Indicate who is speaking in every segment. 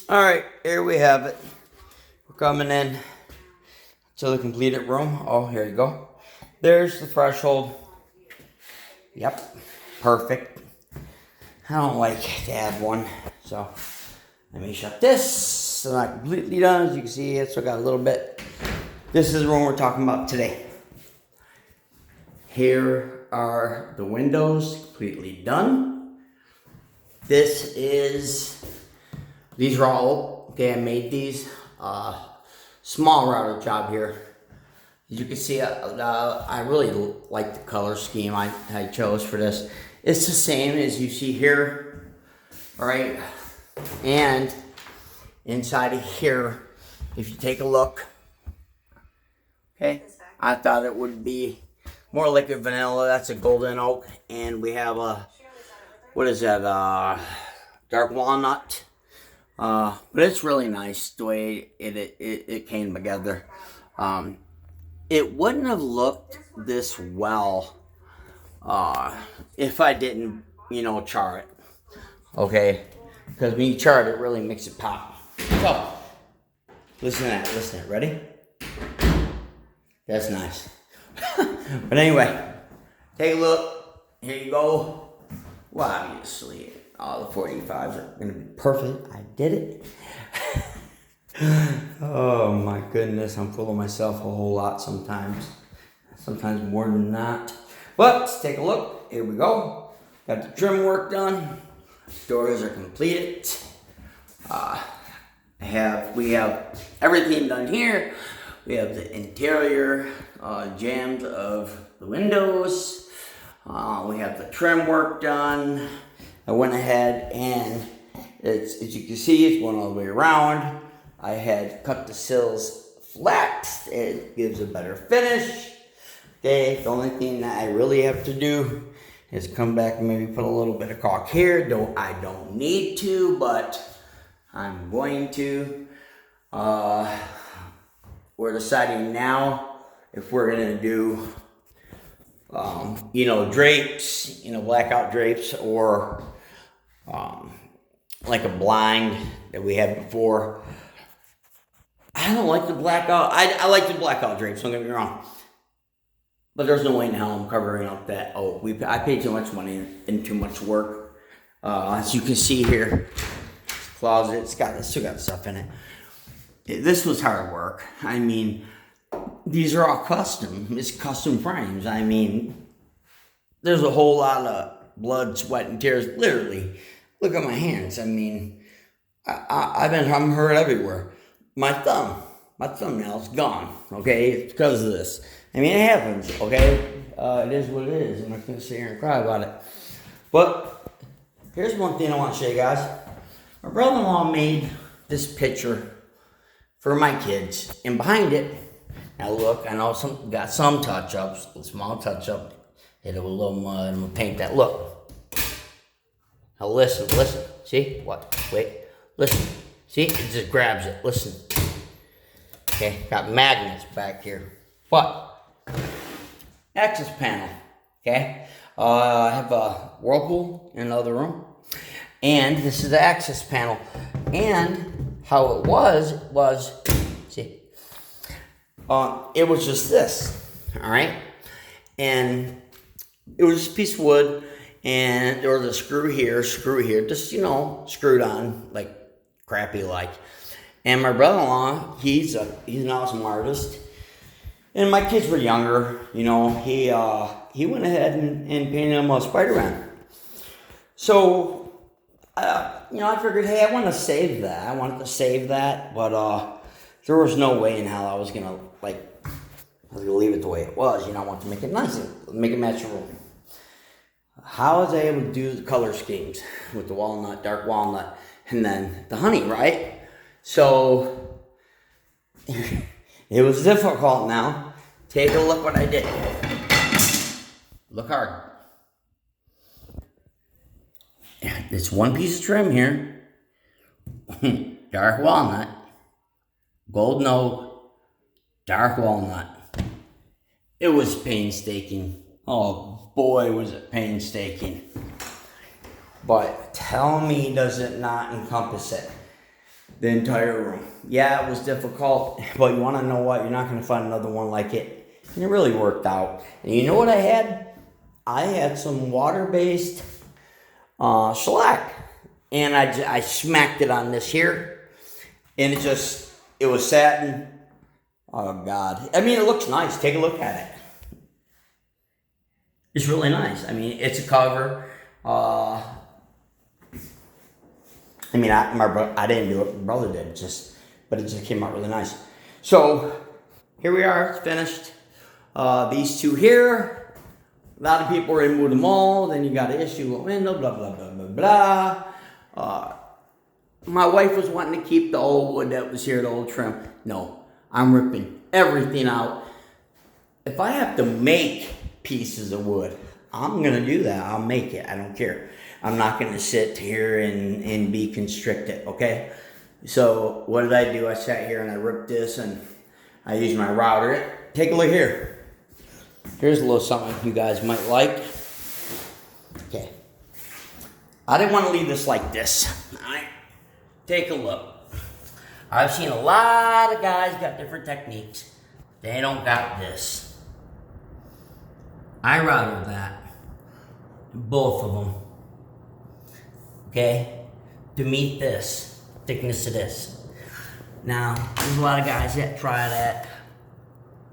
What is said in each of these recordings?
Speaker 1: All right, here we have it. We're coming in to the completed room. Oh, here you go. There's the threshold. Yep, perfect. I don't like to add one, so let me shut this. I'm not completely done. As you can see, it's still got a little bit. This is the room we're talking about today. Here are the windows, completely done. These are all, okay, I made these. Small router job here. As you can see, I really like the color scheme I chose for this. It's the same as you see here, all right? And inside of here, if you take a look, okay, I thought it would be more liquid vanilla. That's a golden oak. And we have a, what is that, dark walnut. But it's really nice the way it came together. It wouldn't have looked this well if I didn't, char it. Okay? Because when you char it, it really makes it pop. So, listen to that. Ready? That's nice. But anyway, take a look. Here you go. Well, obviously, all the 45s are going to be perfect. I did it. Oh my goodness, I'm full of myself a whole lot sometimes. Sometimes more than not. But let's take a look. Here we go. Got the trim work done. Doors are completed. We have everything done here. We have the interior jambs of the windows. We have the trim work done. I went ahead and as you can see, it's going all the way around. I had cut the sills flat. It gives a better finish. Okay, the only thing that I really have to do is come back and maybe put a little bit of caulk here. I don't need to, but I'm going to. We're deciding now if we're gonna do, drapes, blackout drapes, or like a blind that we had before. I don't like the blackout. I like the blackout drapes, don't get me wrong. But there's no way in hell I'm covering up that. I paid too much money and too much work. As you can see here, this closet, it's still got stuff in it. This was hard work. I mean, these are all custom. It's custom frames. I mean, there's a whole lot of blood, sweat, and tears. Literally, look at my hands. I mean, I'm hurt everywhere. My thumbnail's gone. Okay, it's because of this. I mean, it happens. Okay, it is what it is. I'm not gonna sit here and cry about it. But here's one thing I want to show you guys. My brother-in-law made this picture for my kids, and behind it, now look, I know got some touch-ups, a small touch-up, hit it with a little mud, and we'll paint that. Look. Now listen, see? What? Wait, listen. See? It just grabs it, listen. Okay, got magnets back here. But, access panel, okay? I have a Whirlpool in the other room, and this is the access panel. And how it was, see? It was just this, all right? And it was just a piece of wood, and there was a screw here, just, screwed on, like, crappy like. And my brother-in-law, he's an awesome artist. And my kids were younger, he went ahead and painted them a Spider-Man. So, I figured, hey, I wanted to save that. But there was no way in hell I was gonna leave it the way it was. I want to make it nice, make it match the room. How was I able to do the color schemes with the walnut, dark walnut, and then the honey, right? So, it was difficult now. Take a look what I did. Look hard. It's one piece of trim here. Dark walnut. Golden oak. Dark walnut. It was painstaking. Oh boy, was it painstaking. But tell me, does it not encompass it? the entire room. Yeah, it was difficult, but you want to know what? You're not going to find another one like it. And it really worked out. And you know what I had? I had some water-based shellac. And I smacked it on this here. And it was satin. Oh, God. I mean, it looks nice. Take a look at it. It's really nice. I mean, it's a cover. I mean, I didn't do it. My brother did. But it just came out really nice. So, here we are. It's finished. These two here. A lot of people remove them all. Then you got to issue a window. Blah, blah, blah, blah, blah. My wife was wanting to keep the old wood that was here, the old trim. No, I'm ripping everything out. If I have to make pieces of wood, I'm going to do that. I'll make it. I don't care. I'm not going to sit here and be constricted, okay? So what did I do? I sat here and I ripped this and I used my router. Take a look here. Here's a little something you guys might like. Okay. I didn't want to leave this like this. All right. Take a look. I've seen a lot of guys got different techniques. They don't got this. I routed that. Both of them. Okay? To meet this. Thickness of this. Now, there's a lot of guys that try that.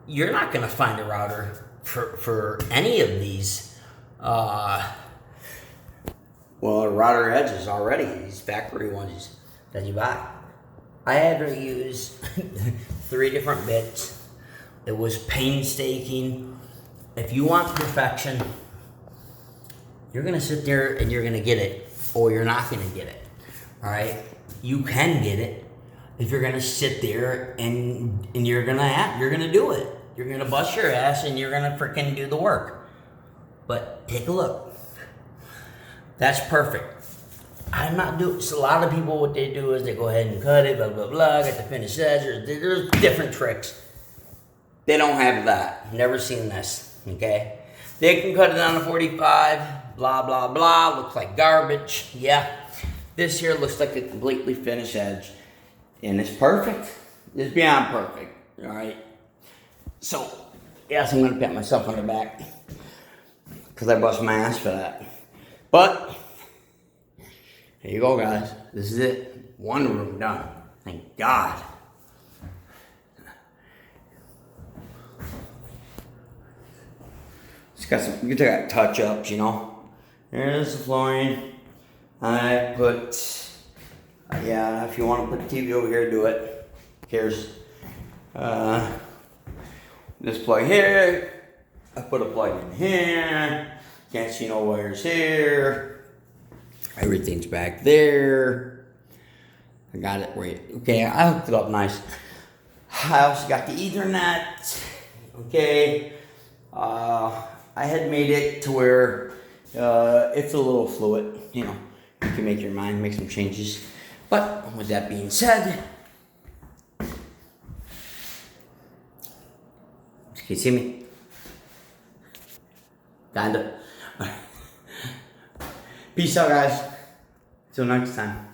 Speaker 1: You're not going to find a router for any of these. Well, router edges already. These factory ones that you buy. I had to use 3 different bits. It was painstaking. If you want perfection, you're going to sit there and you're going to get it, or you're not going to get it. All right? You can get it if you're going to sit there and you're going to do it. You're going to bust your ass and you're going to freaking do the work. But take a look. That's perfect. I'm not doing. So a lot of people, what they do is they go ahead and cut it, blah blah blah, get the finished edge. There's different tricks. They don't have that. Never seen this. Okay, they can cut it on a 45. Blah blah blah. Looks like garbage. Yeah, this here looks like a completely finished edge, and it's perfect. It's beyond perfect. All right. So yes, I'm gonna pat myself on the back because I bust my ass for that. But here you go, guys. This is it. One room done. Thank God. It's got some, you got touch-ups, you know. Here's the flooring. I put, yeah, if you want to put the TV over here, do it. Here's this plug here. I put a plug in here. Can't see no wires here. Everything's back there. I got it right. Okay, I hooked it up nice. I also got the Ethernet. Okay. I had made it to where it's a little fluid. You know, you can make your mind, make some changes. But with that being said, can you see me? Kinda. Peace out, guys. Till next time.